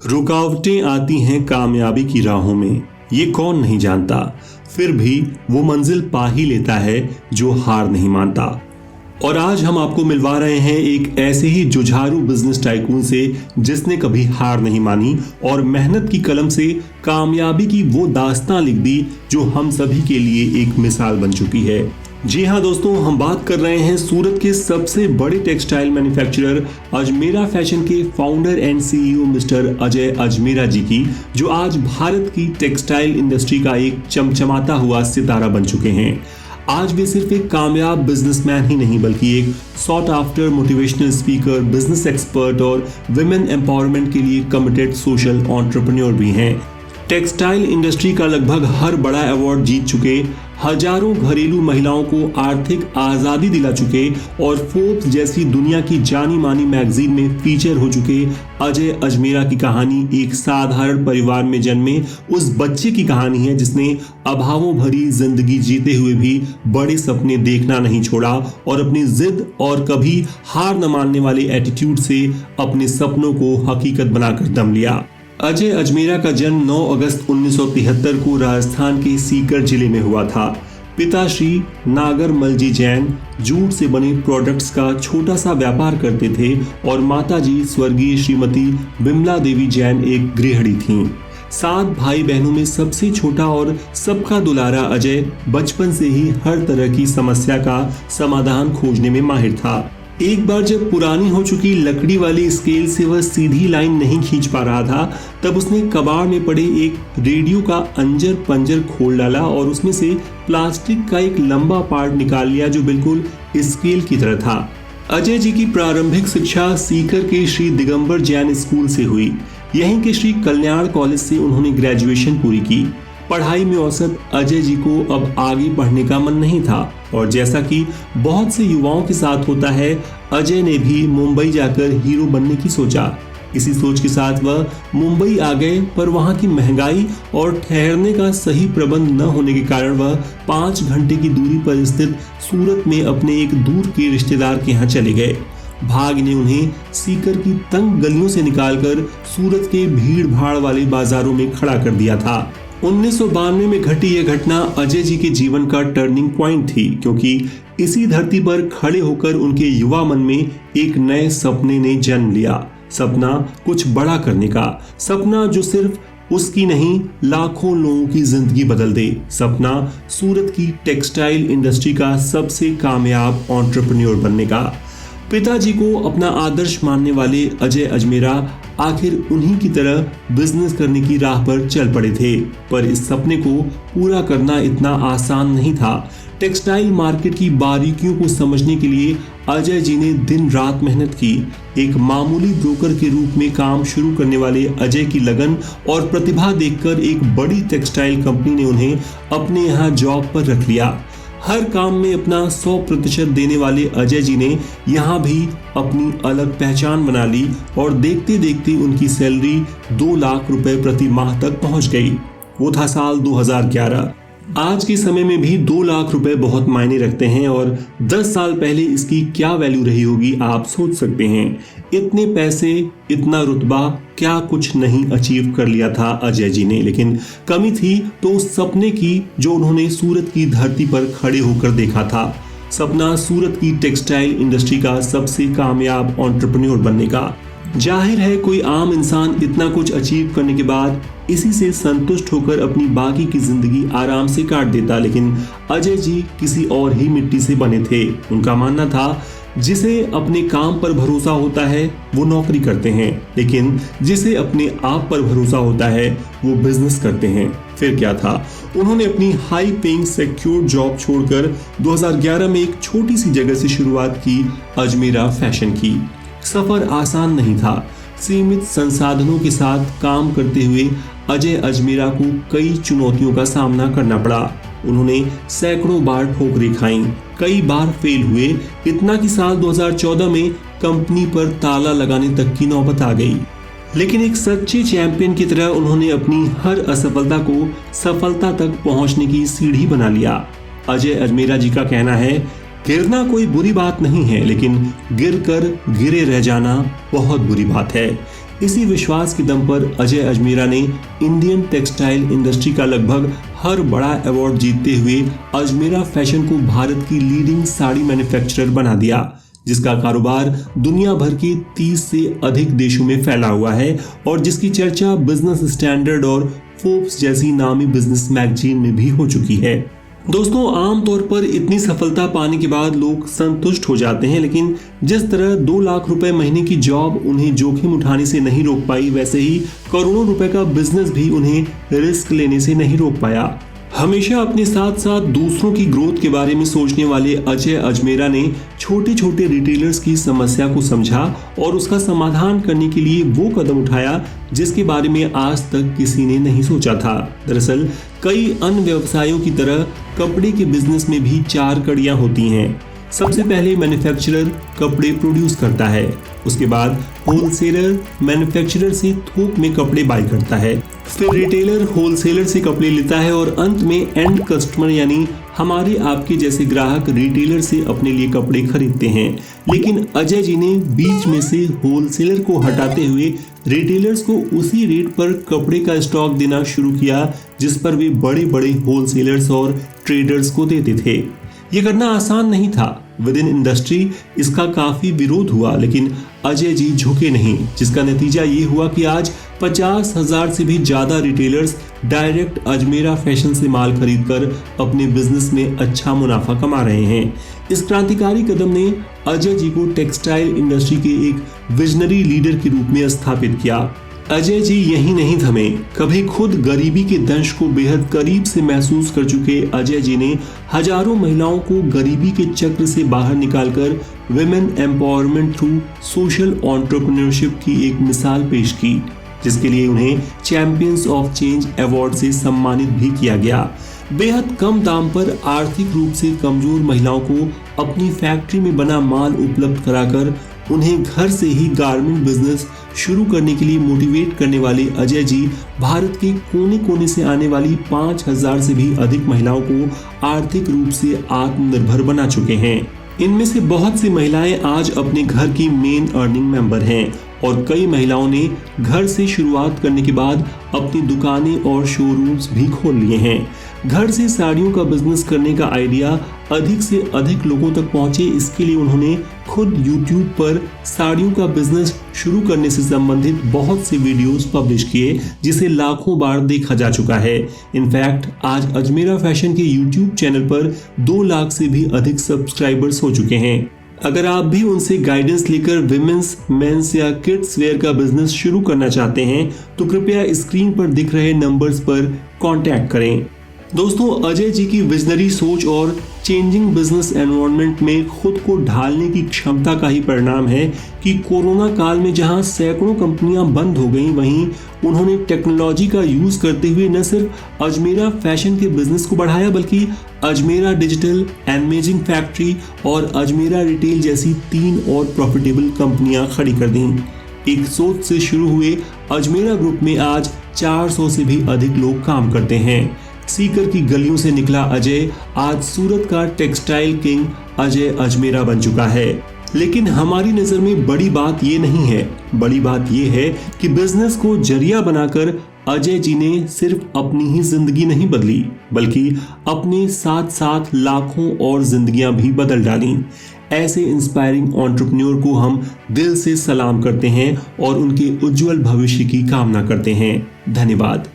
रुकावटें आती हैं कामयाबी की राहों में, ये कौन नहीं जानता। फिर भी वो मंजिल पा ही लेता है जो हार नहीं मानता। और आज हम आपको मिलवा रहे हैं एक ऐसे ही जुझारू बिजनेस टाइकून से जिसने कभी हार नहीं मानी और मेहनत की कलम से कामयाबी की वो दास्तां लिख दी जो हम सभी के लिए एक मिसाल बन चुकी है। जी हाँ दोस्तों, हम बात कर रहे हैं सूरत के सबसे बड़े टेक्सटाइल मैन्युफैक्चरर अजमेरा फैशन के founder and CEO mister Ajay Ajmera ji की, जो आज भारत की टेक्सटाइल इंडस्ट्री का एक चमचमाता हुआ सितारा बन चुके हैं। आज वे सिर्फ एक कामयाब बिजनेसमैन ही नहीं बल्कि एक sought after motivational speaker, business expert और विमेन एम्पावरमेंट के लिए कमिटेड सोशल एंटरप्रेन्योर भी हैं। टेक्सटाइल इंडस्ट्री का लगभग हर बड़ा अवार्ड जीत चुके, हजारों घरेलू महिलाओं को आर्थिक आज़ादी दिला चुके और फोर्ब्स जैसी दुनिया की जानी मानी मैगजीन में फीचर हो चुके अजय अजमेरा की कहानी एक साधारण परिवार में जन्मे उस बच्चे की कहानी है जिसने अभावों भरी जिंदगी जीते हुए भी बड़े सपने देखना नहीं छोड़ा और अपनी जिद और कभी हार न मानने वाले एटीट्यूड से अपने सपनों को हकीकत बनाकर दम लिया। अजय अजमेरा का जन्म 9 अगस्त 1973 को राजस्थान के सीकर जिले में हुआ था। पिता श्री नागर मलजी जैन जूट से बने प्रोडक्ट्स का छोटा सा व्यापार करते थे और माताजी स्वर्गीय श्रीमती विमला देवी जैन एक गृहिणी थीं। 7 भाई बहनों में सबसे छोटा और सबका दुलारा अजय बचपन से ही हर तरह की समस्या का समाधान खोजने में माहिर था। एक बार जब पुरानी हो चुकी लकड़ी वाली स्केल से वह सीधी लाइन नहीं खींच पा रहा था, तब उसने कबाड़ में पड़े एक रेडियो का अंजर पंजर खोल डाला और उसमें से प्लास्टिक का एक लंबा पार्ट निकाल लिया जो बिल्कुल स्केल की तरह था। अजय जी की प्रारंभिक शिक्षा सीकर के श्री दिगंबर जैन स्कूल से हुई। यहीं के श्री कल्याण कॉलेज से उन्होंने ग्रेजुएशन पूरी की। पढ़ाई में औसत अजय जी को अब आगे पढ़ने का मन नहीं था और जैसा कि बहुत से युवाओं के साथ होता है, अजय ने भी मुंबई जाकर हीरो बनने की सोचा। इसी सोच के साथ वह मुंबई आ गए, पर वहां की महंगाई और ठहरने का सही प्रबंध न होने के कारण वह 5 घंटे की दूरी पर स्थित सूरत में अपने एक दूर के रिश्तेदार के यहाँ चले गए। भाग ने उन्हें सीकर की तंग गलियों से निकालकर सूरत के भीड़ भाड़ वाले बाजारों में खड़ा कर दिया था। 1992 में घटी यह घटना अजय जी के जीवन का टर्निंग पॉइंट थी, क्योंकि इसी धरती पर खड़े होकर उनके युवा मन में एक नए सपने ने जन्म लिया। सपना कुछ बड़ा करने का, सपना जो सिर्फ उसकी नहीं लाखों लोगों की जिंदगी बदल दे। सपना सूरत की टेक्सटाइल इंडस्ट्री का सबसे कामयाब एंटरप्रेन्योर बनने का। पिताजी को अपना आदर्श मानने वाले अजय अजमेरा आखिर उन्हीं की तरह बिजनेस करने की राह पर चल पड़े थे, पर इस सपने को पूरा करना इतना आसान नहीं था। टेक्सटाइल मार्केट की बारीकियों को समझने के लिए अजय जी ने दिन रात मेहनत की। एक मामूली ब्रोकर के रूप में काम शुरू करने वाले अजय की लगन और प्रतिभा देखकर एक बड़ी टेक्सटाइल कंपनी ने उन्हें अपने यहाँ जॉब पर रख लिया। हर काम में अपना 100% देने वाले अजय जी ने यहाँ भी अपनी अलग पहचान बना ली और देखते देखते उनकी सैलरी 2 लाख रुपए प्रति माह तक पहुँच गई। वो था साल 2011। आज के समय में भी 2 लाख रुपए बहुत मायने रखते हैं और 10 साल पहले इसकी क्या वैल्यू रही होगी आप सोच सकते हैं। इतने पैसे, इतना रुतबा, क्या कुछ नहीं अचीव कर लिया था अजय जी ने, लेकिन कमी थी तो उस सपने की जो उन्होंने सूरत की धरती पर खड़े होकर देखा था। सपना सूरत की टेक्सटाइल इंडस्ट्री का सबसे कामयाब एंटरप्रेन्योर बनने का। जाहिर है कोई आम इंसान इतना कुछ अचीव करने के बाद इसी से संतुष्ट होकर अपनी बाकी की जिंदगी आराम से काट देता, लेकिन अजय जी किसी और ही मिट्टी से बने थे। उनका मानना था जिसे अपने काम पर भरोसा होता है वो नौकरी करते हैं, लेकिन जिसे अपने आप पर भरोसा होता है वो बिजनेस करते हैं। फिर क्या था, उन्होंने अपनी हाई पेइंग सिक्योर जॉब छोड़कर 2011 में एक छोटी सी जगह से शुरुआत की, अजमेरा फैशन की। सफर आसान नहीं था। सीमित संसाधनों के साथ काम करते हुए अजय अजमेरा को कई चुनौतियों का सामना करना पड़ा। उन्होंने सैकड़ों बार ठोकरें खाईं, कई बार फेल हुए, इतना कि साल 2014 में कंपनी पर ताला लगाने तक की नौबत आ गई। लेकिन एक सच्चे चैंपियन की तरह उन्होंने अपनी हर असफलता को सफलता तक पहुंचने की सीढ़ी बना लिया। अजय अजमेरा जी का कहना है, गिरना कोई बुरी बात नहीं है, लेकिन गिरकर गिरे रह जाना बहुत बुरी बात है। इसी विश्वास के दम पर अजय अजमेरा ने इंडियन टेक्सटाइल इंडस्ट्री का लगभग हर बड़ा अवार्ड जीतते हुए अजमेरा फैशन को भारत की लीडिंग साड़ी मैन्युफैक्चरर बना दिया, जिसका कारोबार दुनिया भर के 30 से अधिक देशों में फैला हुआ है और जिसकी चर्चा बिजनेस स्टैंडर्ड और फोर्ब्स जैसी नामी बिजनेस मैगजीन में भी हो चुकी है। दोस्तों, आमतौर पर इतनी सफलता पाने के बाद लोग संतुष्ट हो जाते हैं, लेकिन जिस तरह 2 लाख रुपए महीने की जॉब उन्हें जोखिम उठाने से नहीं रोक पाई, वैसे ही करोड़ों रुपए का बिजनेस भी उन्हें रिस्क लेने से नहीं रोक पाया। हमेशा अपने साथ साथ दूसरों की ग्रोथ के बारे में सोचने वाले अजय अजमेरा ने छोटे छोटे रिटेलर्स की समस्या को समझा और उसका समाधान करने के लिए वो कदम उठाया जिसके बारे में आज तक किसी ने नहीं सोचा था। दरअसल कई अन्य व्यवसायों की तरह कपड़े के बिजनेस में भी 4 कड़ियां होती हैं। सबसे पहले मैन्युफैक्चरर कपड़े प्रोड्यूस करता है, उसके बाद होलसेलर मैन्युफैक्चरर से थोक में कपड़े बाय करता है, फिर रिटेलर होलसेलर से कपड़े लेता है और अंत में एंड कस्टमर यानी हमारे आपके जैसे ग्राहक रिटेलर से अपने लिए कपड़े खरीदते हैं। लेकिन अजय जी ने बीच में से होलसेलर को हटाते हुए रिटेलर्स को उसी रेट पर कपड़े का स्टॉक देना शुरू किया जिस पर वे बड़े बड़े होलसेलर्स और ट्रेडर्स को देते थे। ये करना आसान नहीं था। विद इन इंडस्ट्री इसका काफी विरोध हुआ, लेकिन अजय जी झुके नहीं, जिसका नतीजा ये हुआ कि आज 50,000 से भी ज्यादा रिटेलर्स डायरेक्ट अजमेरा फैशन से माल खरीदकर अपने बिजनेस में अच्छा मुनाफा कमा रहे हैं। इस क्रांतिकारी कदम ने अजय जी को टेक्सटाइल इंडस्ट्री के एक विजनरी लीडर के रूप में स्थापित किया। अजय जी यही नहीं थमे। कभी खुद गरीबी के दंश को बेहद करीब से महसूस कर चुके अजय जी ने हजारों महिलाओं को गरीबी के चक्र से बाहर निकालकर women empowerment through social entrepreneurship की एक मिसाल पेश की, जिसके लिए उन्हें चैंपियंस ऑफ चेंज अवार्ड से सम्मानित भी किया गया। बेहद कम दाम पर आर्थिक रूप से कमजोर महिलाओं को अपनी फैक्ट्री में बना माल उपलब्ध कराकर उन्हें घर से ही गारमेंट बिजनेस शुरू करने के लिए मोटिवेट करने वाले अजय जी भारत के कोने कोने से आने वाली 5,000 से भी अधिक महिलाओं को आर्थिक रूप से आत्मनिर्भर बना चुके हैं। इनमें से बहुत सी महिलाएं आज अपने घर की मेन अर्निंग मेंबर हैं और कई महिलाओं ने घर से शुरुआत करने के बाद अपनी दुकानें और शोरूम्स भी खोल लिए हैं। घर से साड़ियों का बिजनेस करने का आइडिया अधिक से अधिक लोगों तक पहुंचे, इसके लिए उन्होंने खुद YouTube पर साड़ियों का बिजनेस शुरू करने से संबंधित बहुत से वीडियोस पब्लिश किए, जिसे लाखों बार देखा जा चुका है। इनफैक्ट आज अजमेरा फैशन के YouTube चैनल पर 2 लाख से भी अधिक सब्सक्राइबर्स हो चुके हैं। अगर आप भी उनसे गाइडेंस लेकर विमेंस, मेंस या किड्स वेयर का बिजनेस शुरू करना चाहते हैं तो कृपया स्क्रीन पर दिख रहे नंबर्स पर कांटेक्ट करें। दोस्तों, अजय जी की विजनरी सोच और चेंजिंग बिजनेस एनवायरनमेंट में खुद को ढालने की क्षमता का ही परिणाम है कि कोरोना काल में जहां सैकड़ों कंपनियां बंद हो गईं, वहीं उन्होंने टेक्नोलॉजी का यूज करते हुए न सिर्फ अजमेरा फैशन के बिजनेस को बढ़ाया, बल्कि अजमेरा डिजिटल, एनमेजिंग फैक्ट्री और अजमेरा रिटेल जैसी 3 और प्रॉफिटेबल कंपनियां खड़ी कर दी। एक सोच से शुरू हुए अजमेरा ग्रुप में आज 400 से भी अधिक लोग काम करते हैं। सीकर की गलियों से निकला अजय आज सूरत का टेक्सटाइल किंग अजय अजमेरा बन चुका है। लेकिन हमारी नजर में बड़ी बात ये नहीं है, बड़ी बात ये है कि बिजनेस को जरिया बनाकर अजय जी ने सिर्फ अपनी ही जिंदगी नहीं बदली, बल्कि अपने साथ साथ लाखों और जिंदगियां भी बदल डाली। ऐसे इंस्पायरिंग एंटरप्रेन्योर को हम दिल से सलाम करते हैं और उनके उज्जवल भविष्य की कामना करते हैं। धन्यवाद।